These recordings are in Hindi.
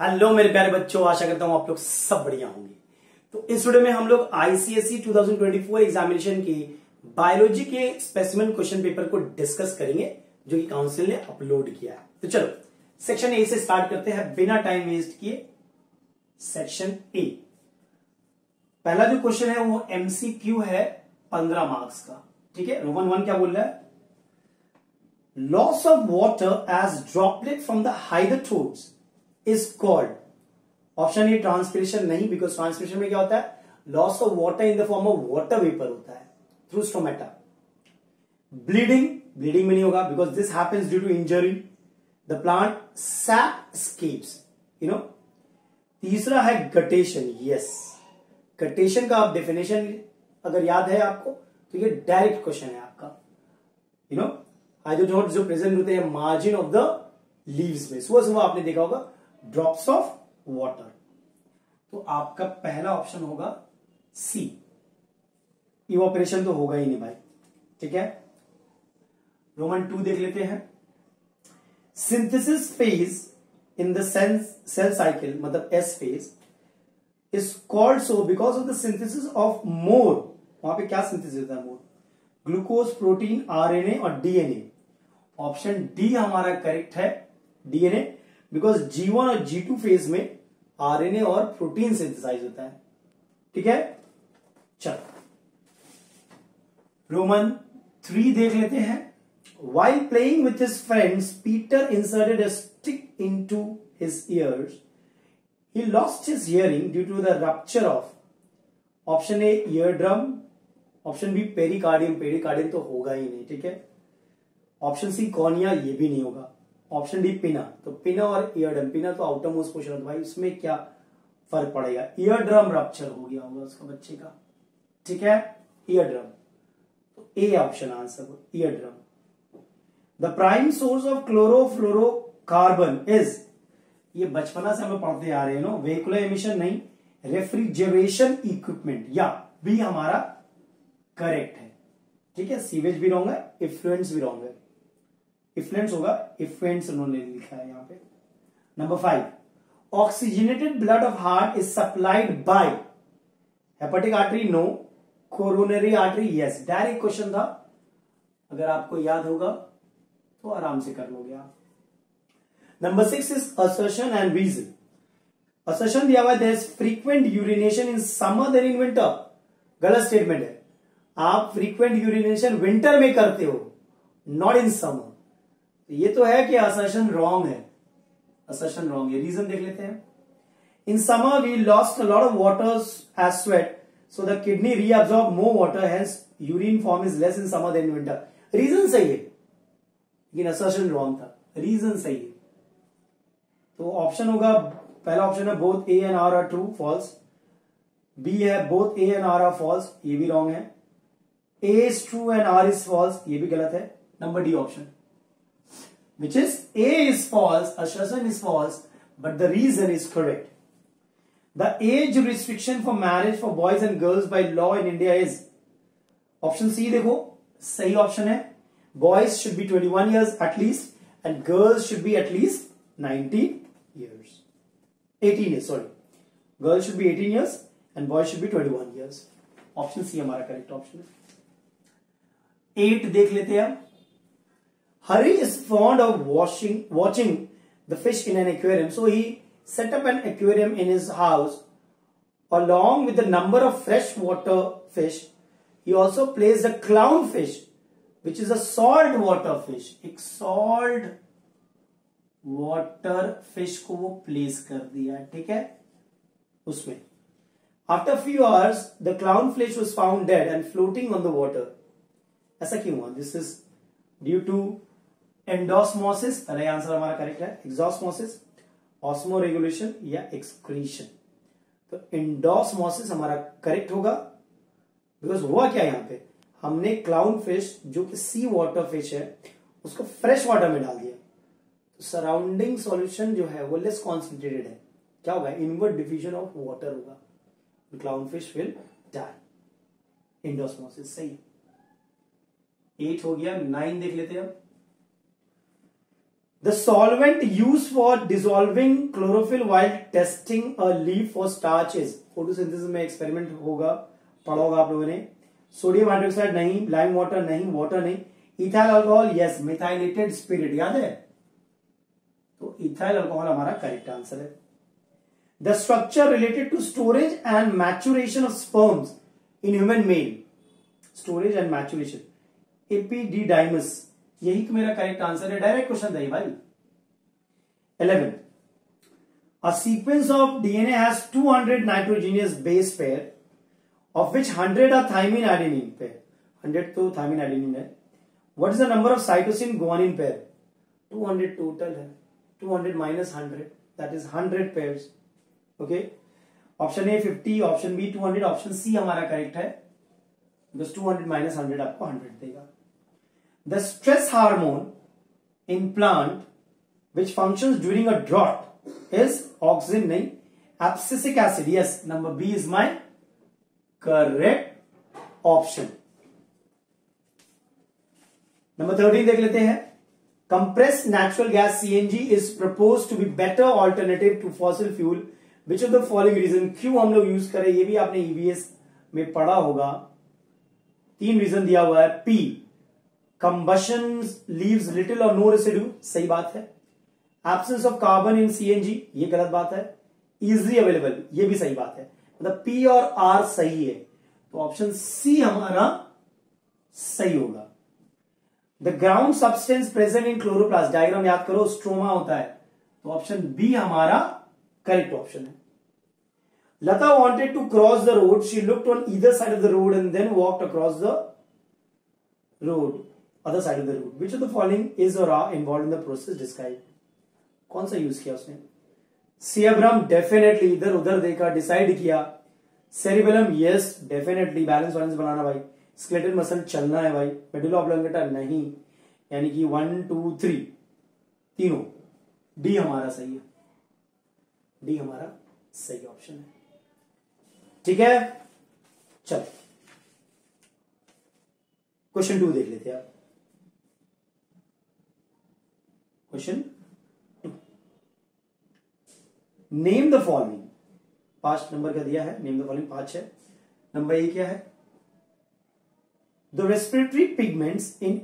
हेलो मेरे प्यारे बच्चों, आशा करता हूं आप लोग सब बढ़िया होंगे। तो इस वीडियो में हम लोग आईसीएसई 2024 एग्जामिनेशन की बायोलॉजी के स्पेसिमेन क्वेश्चन पेपर को डिस्कस करेंगे जो कि काउंसिल ने अपलोड किया है। तो चलो सेक्शन ए से स्टार्ट करते हैं बिना टाइम वेस्ट किए। सेक्शन ए, पहला जो क्वेश्चन है वो एमसीक्यू है 15 मार्क्स का। ठीक है, रोमन 1 क्या बोल रहा है? Loss of water as droplet from the hydathodes is called. Option A transpiration नहीं, बिकॉज ट्रांसपिरेशन में क्या होता है? Loss of water in the form of water vapour होता है थ्रू स्टोमेटा। ब्लीडिंग, ब्लीडिंग में नहीं होगा because this happens due to injury the plant sap escapes, you know. तीसरा है गटेशन। यस, गटेशन का आप डेफिनेशन अगर याद है आपको तो ये डायरेक्ट क्वेश्चन है आपका। यू नो, हाइड्रोथोड जो प्रेजेंट होते हैं मार्जिन ऑफ द लीव्स में, सुबह सुबह आपने देखा होगा ड्रॉप्स ऑफ वाटर। तो आपका पहला ऑप्शन होगा सी, इवोपरेशन तो होगा ही नहीं भाई। ठीक है, रोमन 2 देख लेते हैं। Synthesis phase in the cell cycle, मतलब S phase, is called so because of the synthesis of more. वहां पे क्या सिंथेसिस होता है? मोर, ग्लूकोज, प्रोटीन, आरएनए और डीएनए। ऑप्शन डी हमारा करेक्ट है, डीएनए, बिकॉज G1 और G2 फेज में आरएनए और प्रोटीन सिंथेसाइज होता है। ठीक है, चलो रोमन 3 देख लेते हैं। While playing with his friends, Peter inserted a stick into his ears. He lost his hearing due to the rupture of, option A eardrum, option B pericardium, pericardium तो होगा ही नहीं। ठीक है, ऑप्शन सी कॉर्निया, ये भी नहीं होगा। ऑप्शन डी पिना, तो पिना और ईयरड्रम, पिना तो आउटर मोस्ट पोर्शन होता है भाई, उसमें क्या फर्क पड़ेगा? ईयरड्रम रप्चर हो गया होगा उसका बच्चे का। ठीक है, ईयरड्रम, तो A option answer, eardrum. The prime source of chlorofluorocarbon is, ये बचपना से हमें पढ़ते आ रहे हैं नो, व्हीकुलर एमिशन नहीं, रेफ्रिजरेशन इक्विपमेंट, या बी हमारा करेक्ट है। ठीक है, सीवेज भी रॉन्ग है, इफ्लुएंस भी रॉन्ग है। इफ्लुएंस होगा, इफ्लुएंस उन्होंने लिखा है यहां पे। Number 5, oxygenated blood of heart is supplied by hepatic artery, no, coronary artery, yes. Direct question था, अगर आपको याद होगा तो आराम से कर लोगे आप। Number 6 is assertion and reason. Assertion दिया हुआ है there is frequent urination in summer than in winter. गलत स्टेटमेंट है, आप फ्रीक्वेंट यूरिनेशन विंटर में करते हो, नॉट इन समर। ये तो है कि असर्शन रॉन्ग है, असर्शन रॉन्ग है। रीजन देख लेते हैं। In summer we lost a lot of water as sweat, so the kidney reabsorb more water, hence urine form is less in summer than winter. Reason सही है लेकिन असर्शन रॉन्ग था, रीजन सही है। तो ऑप्शन होगा, पहला ऑप्शन है both A and R are true, false. B है both A and R are false, ये भी रॉन्ग है। A is true and R is false, ये भी गलत है। Number D option, which is A is false, assertion is false, but the reason is correct. The age restriction for marriage for boys and girls by law in India is, option C देखो, सही ऑप्शन है। Boys should be 21 years at least and girls should be at least 19 years. 18 years, sorry. Girls should be 18 years and boys should be 21 years. Option C हमारा करेक्ट ऑप्शन है। 8 देख लेते हैं। Hari is fond of watching the fish in an aquarium, so he set up an aquarium in his house. Along with the number of freshwater fish, he also placed a clownfish, which is a salt water fish. एक salt water fish को वो place कर दिया, ठीक है, उसमें। After a few hours, the clownfish was found dead and floating on the water. ऐसा क्यों हुआ? This is due to endosmosis, पहले आंसर हमारा करेक्ट है। एक्सोस्मोसिस, ऑस्मो रेगुलेशन या एक्सक्रीशन। तो एंडोस्मोसिस हमारा करेक्ट होगा, बिकॉज हुआ क्या यहां पे, हमने क्लाउन फिश जो कि सी वाटर फिश है उसको फ्रेश वाटर में डाल दिया, तो सराउंडिंग सॉल्यूशन जो है वो लेस कॉन्सेंट्रेटेड है, क्या होगा? इनवर्ट डिफ्यूजन ऑफ वाटर होगा, clown fish will die. Endosmosis सही। 8 हो गया। 9 देख लेते हैं अब। The solvent use for dissolving chlorophyll while testing a leaf for starch is, photosynthesis में एक्सपेरिमेंट होगा, पढ़ा होगा आप लोगों ने। सोडियम हाइड्रोक्साइड नहीं, लाइम वाटर नहीं, वाटर नहीं, ethyl alcohol yes, methylated spirit याद है, तो इथाइल अल्कोहल हमारा करेक्ट आंसर है। The structure related to storage and maturation of sperms in human male, storage and maturation, epididymis, यही तो मेरा करेक्ट आंसर है, डायरेक्ट क्वेश्चन था भाई। 11 a sequence of DNA has 200 nitrogenous base pair of which 100 are thymine adenine pair, 100 तो thymine adenine है। What is the number of cytosine guanine pair? 200 total है, 200 minus 100 that is 100 pairs, okay। Option A 50, option B 200, option C हमारा करेक्ट है, because 200 minus 100 आपको 100 देगा। The stress hormone in plant which functions during a drought is auxin नहीं, abscisic acid, yes, number B is my correct option. Number 13 देख लेते हैं। Compressed natural gas CNG is propose to be better alternative to fossil fuel, which of the following reason, क्यों हम लोग यूज करें, ये भी आपने ईवीएस में पढ़ा होगा। 3 रीजन दिया हुआ है। पी, कंबशन लीव्स लिटिल और नो रेसिड्यू, सही बात है। Absence of carbon in CNG, ये गलत बात है। इजली अवेलेबल, ये भी सही बात है, मतलब पी और आर सही है, तो ऑप्शन सी हमारा सही होगा। The ground substance present in chloroplast, diagram याद करो, स्ट्रोमा होता है, तो ऑप्शन बी हमारा करेक्ट ऑप्शन है। Lata wanted to cross the road, she looked on either side of the road and then walked across the road, other side of the road, which of the following is or are involve in the process describe, कौन सा यूज किया उसने। सियाब्रम डेफिनेटली, इधर उधर देखा, डिसाइड किया। Cerebellum yes definitely, balance balance बनाना भाई। स्केलेटल मसल चलना है भाई। मेडुला ऑब्लोंगेटा नहीं, यानी कि 1 2 3 तीनों, डी हमारा सही है, डी हमारा सही ऑप्शन है, ठीक है। चलो क्वेश्चन 2 देख लेते हैं आप। Question name the following, 5 number का दिया है, नेम द फॉलोइंग 5 है। नंबर ए क्या है, द रेस्पिरेटरी पिगमेंट्स इन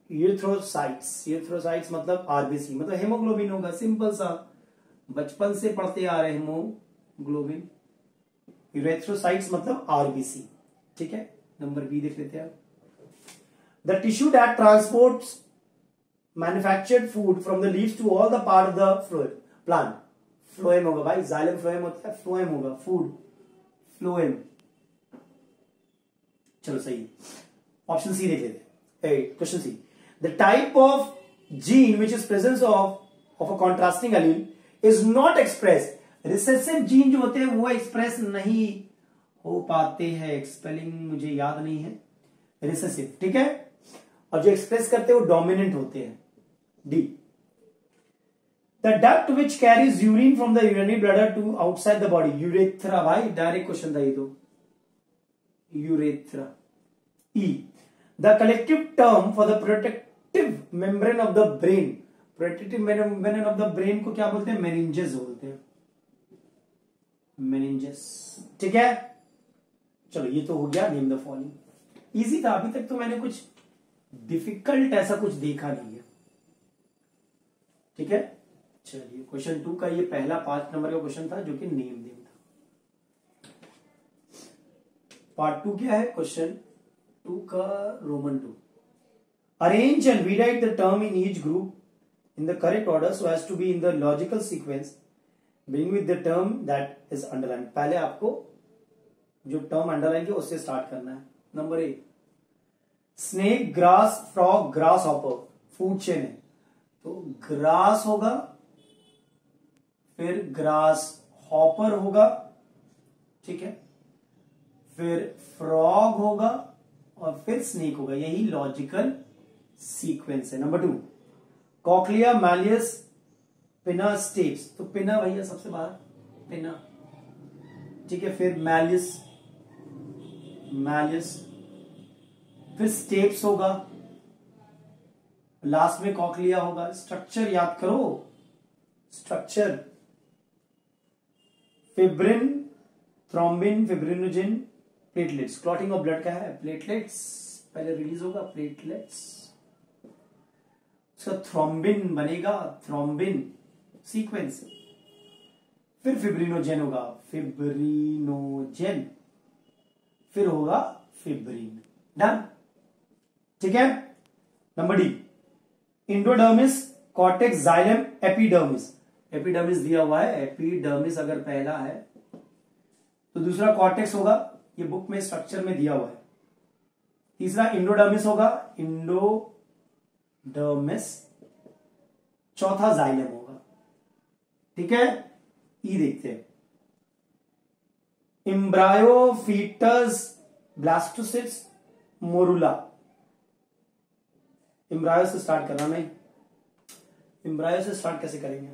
यूरेथ्रोसाइट्स, यूरेथ्रोसाइट्स मतलब आरबीसी, मतलब हेमोग्लोबिन होगा, सिंपल सा, बचपन से पढ़ते आ रहे हेमोग्लोबिन, यूरेथ्रोसाइट्स मतलब आरबीसी, ठीक है। नंबर बी देख लेते हैं आप। The tissue that transports manufactured food from the leaves to all the part of the phloem, plant, phloem होगा भाई, जाइलम फ्लोएम होता है, फ्लोएम होगा, फूड फ्लोएम। चलो सही, ऑप्शन सी देख लेते हैं। Question C, the type of gene which is presence of a contrasting allele is not express, recessive gene जो होते हैं वो एक्सप्रेस नहीं हो पाते हैं, स्पेलिंग मुझे याद नहीं है, रिसेसिव, ठीक है। और जो एक्सप्रेस करते हैं वो डोमिनेंट होते हैं, D. The duct which carries urine from the urinary bladder to outside the body, urethra भाई, डायरेक्ट क्वेश्चन था ये तो, urethra। E, the collective term for the protective membrane of the brain, protective membrane of the brain को क्या बोलते हैं, meninges बोलते हैं, meninges, ठीक है। चलो ये तो हो गया नेम द फॉलोइंग, इजी था, अभी तक तो मैंने कुछ डिफिकल्ट ऐसा कुछ देखा नहीं है, ठीक है। चलिए क्वेश्चन 2 का ये पहला 5 नंबर का क्वेश्चन था जो कि नेम था। पार्ट 2 क्या है, क्वेश्चन 2 का Roman 2, arrange and rewrite the term in each group in the correct order so as to be in the logical sequence, beginning with the term that is underline. पहले आपको जो टर्म अंडरलाइन किया उससे स्टार्ट करना है। Number A, snake, grass, frog, grass hopper, food chain है, तो ग्रास होगा, फिर ग्रास हॉपर होगा, ठीक है, फिर फ्रॉग होगा और फिर स्नेक होगा, यही लॉजिकल सीक्वेंस है। नंबर 2, कॉकलिया, मैलियस, पिना, स्टेप्स, तो पिना भैया सबसे बाहर, पिना, ठीक है, फिर मैलियस, मैलियस, फिर स्टेप्स होगा, लास्ट में कॉकलिया होगा। स्ट्रक्चर याद करो, structure fibrin, thrombin, fibrinogen, platelets. Clotting of blood का है प्लेटलेट्स, पहले रिलीज होगा प्लेटलेट्स, उसका थ्रोम्बिन बनेगा, थ्रोम्बिन सीक्वेंस, फिर फिब्रिनोजेन होगा, फिब्रिनोजेन, फिर होगा फिब्रिन। डन, ठीक है। Number D, endodermis, cortex, xylem, epidermis. Epidermis दिया हुआ है, एपिडर्मिस अगर पहला है तो दूसरा कॉर्टेक्स होगा, ये बुक में स्ट्रक्चर में दिया हुआ है। तीसरा इंडोडर्मिस होगा, इंडोडर्मिस, चौथा जाइलम होगा, ठीक है। ई देखते हैं, एम्ब्रायोफीटस, ब्लास्टोसिस्ट, मोरुला। एम्ब्रायो से स्टार्ट करना, नहीं एम्ब्रायो से स्टार्ट कैसे करेंगे,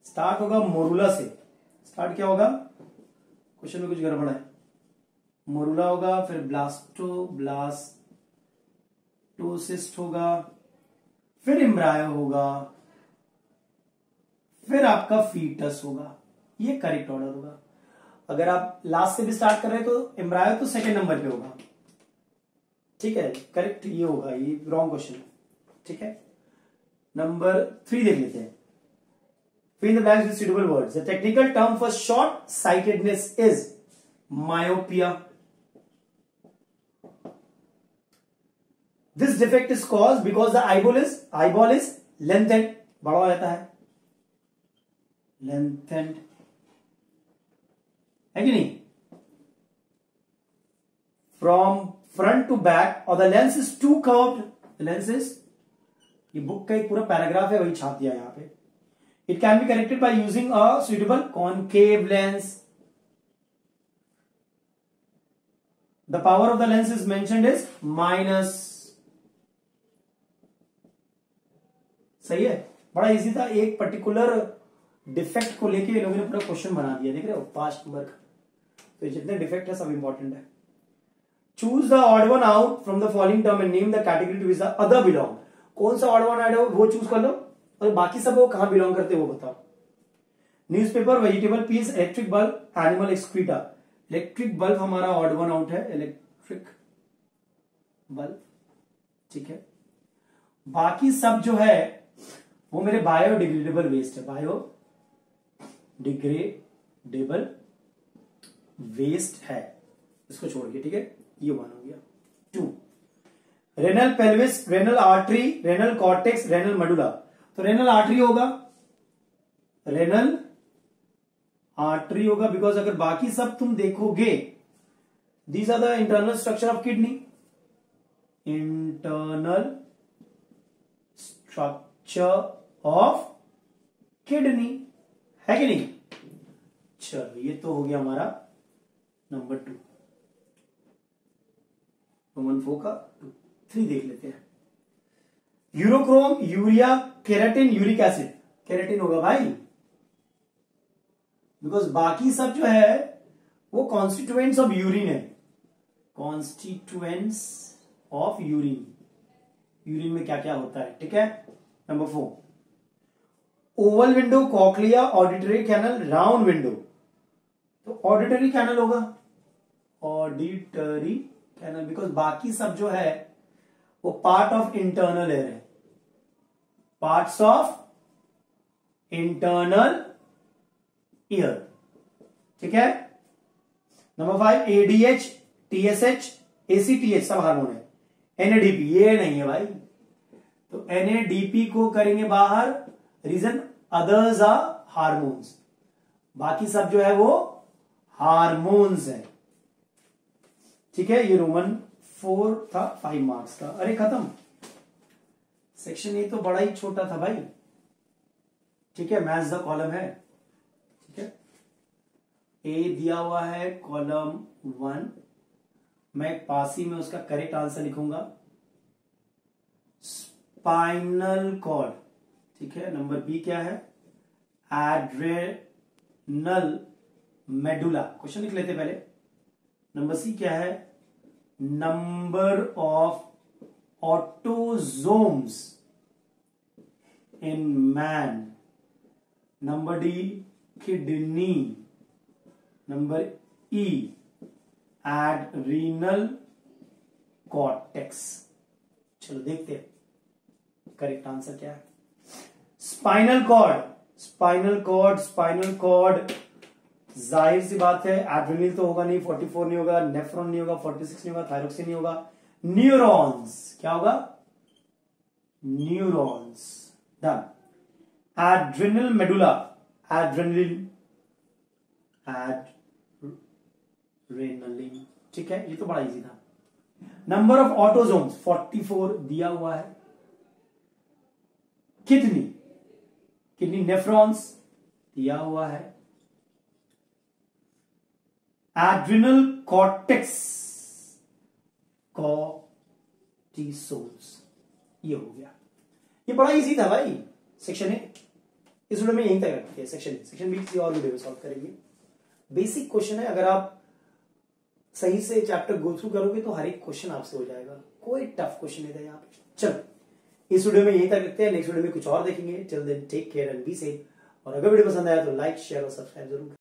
स्टार्ट होगा मोरुला से। स्टार्ट क्या होगा, क्वेश्चन में कुछ गड़बड़ है, मोरुला होगा, फिर ब्लास्टोसिस्ट होगा, फिर एम्ब्रायो होगा, फिर आपका फीटस होगा। ये करेक्ट ऑर्डर होगा। अगर आप लास्ट से भी स्टार्ट कर रहे हैं तो एम्ब्रायो तो सेकंड नंबर पे होगा, ठीक है। करेक्ट ये होगा, ये रॉन्ग क्वेश्चन है, ठीक है। नंबर 3 देख लेते हैं, fill the blanks with suitable words. The technical term for short sightedness is myopia. This defect is caused because the eyeball is lengthened, बड़ा हो जाता है, lengthened, है कि नहीं, from front to back, or the lens is too curved. The lens is, ये बुक का एक पूरा पैराग्राफ है, वही छाप दिया यहां पे। It can be corrected by using a suitable concave lens. The power of the lens is mentioned as minus. सही है, बड़ा इजी था। एक पर्टिकुलर डिफेक्ट को लेके लोगों ने पूरा क्वेश्चन बना दिया, देख रहे हो, 5 नंबर का। तो जितने डिफेक्ट है सब इंपॉर्टेंट है। Choose the odd one out from the following term and name the category to which the other belong. कौन सा ऑड वन ऐड हो वो चूज कर लो, और बाकी सब वो कहां बिलोंग करते वो बताओ। Newspaper, vegetable piece, electric bulb, animal excreta. Electric bulb हमारा ऑड वन आउट है, इलेक्ट्रिक बल्ब, ठीक है। बाकी सब जो है वो मेरे बायोडिग्रेडेबल वेस्ट है, बायोडिग्रेडेबल वेस्ट है, इसको छोड़ के, ठीक है। ये 1 हो गया। 2, renal pelvis, renal artery, renal cortex, renal medulla. तो रेनल आर्टरी होगा, रेनल आर्टरी होगा, बिकॉज अगर बाकी सब तुम देखोगे, these are the internal structure of kidney, internal structure of kidney, है कि नहीं। चलो ये तो हो गया हमारा नंबर 2, रोमन 4 का 2। 3 देख लेते हैं, urochrome, urea, keratin, uric acid. Keratin होगा भाई, बिकॉज बाकी सब जो है वो कॉन्स्टिट्यूएंट्स ऑफ यूरिन है, कॉन्स्टिट्यूएंट्स ऑफ यूरिन। यूरिन में क्या क्या होता है, ठीक है। Number 4, oval window, cochlea, auditory canal, round window. तो ऑडिटरी कैनल होगा, ऑडिटरी कैनल, बिकॉज बाकी सब जो है वो पार्ट ऑफ इंटरनल एयर है, पार्ट्स ऑफ इंटरनल ईयर, ठीक है। नंबर 5, एडीएच, टीएसएच, एसीटीएच सब हार्मोन है। एनएडीपी ये नहीं है भाई, तो एनएडीपी को करेंगे बाहर, रीजन अदर्स आर हार्मोन्स, बाकी सब जो है वो हार्मोन्स है, ठीक है। ये रोमन 4 था, 5 मार्क्स का। अरे खत्म, सेक्शन ए तो बड़ा ही छोटा था भाई, ठीक है। मैच द कॉलम है, ठीक है। ए दिया हुआ है कॉलम 1, मैं पासी में उसका करेक्ट आंसर लिखूंगा, स्पाइनल कॉर्ड, ठीक है। नंबर बी क्या है, एड्रेनल मेडुला, क्वेश्चन लिख लेते पहले। नंबर सी क्या है, number of autosomes in man. Number D, kidney. Number E, adrenal cortex. चलो देखते हैं करेक्ट आंसर क्या है। Spinal cord, spinal cord, spinal cord, जाहिर सी बात है एड्रेनल तो होगा नहीं, 44 नहीं होगा, नेफ्रॉन नहीं होगा, 46 नहीं होगा, थायरोक्सिन नहीं होगा, न्यूरॉन्स, क्या होगा, neurons. Done. Adrenal medulla, adrenaline, adrenaline, ठीक है, ये तो बड़ा इजी था। नंबर ऑफ ऑटोजोम्स 44 दिया हुआ है। किडनी, किडनी नेफ्रॉन्स दिया हुआ है। एड्रिनल कॉर्टेक्स, कॉर्टिसोल्स, ये हो गया। ये बड़ा इजी था भाई सेक्शन ए। इस वीडियो में यहीं तक रखते हैं। सेक्शन बी किसी और वीडियो में सॉल्व करेंगे। बेसिक क्वेश्चन है, अगर आप सही से चैप्टर गो थ्रू करोगे तो हर एक क्वेश्चन आपसे हो जाएगा, कोई टफ क्वेश्चन नहीं था यहाँ पे। चलो इस वीडियो में यहीं तक रखते हैं, नेक्स्ट वीडियो में कुछ और देखेंगे। Till then take care and be safe. और अगर वीडियो पसंद आया तो लाइक, शेयर और सब्सक्राइब जरूर करें।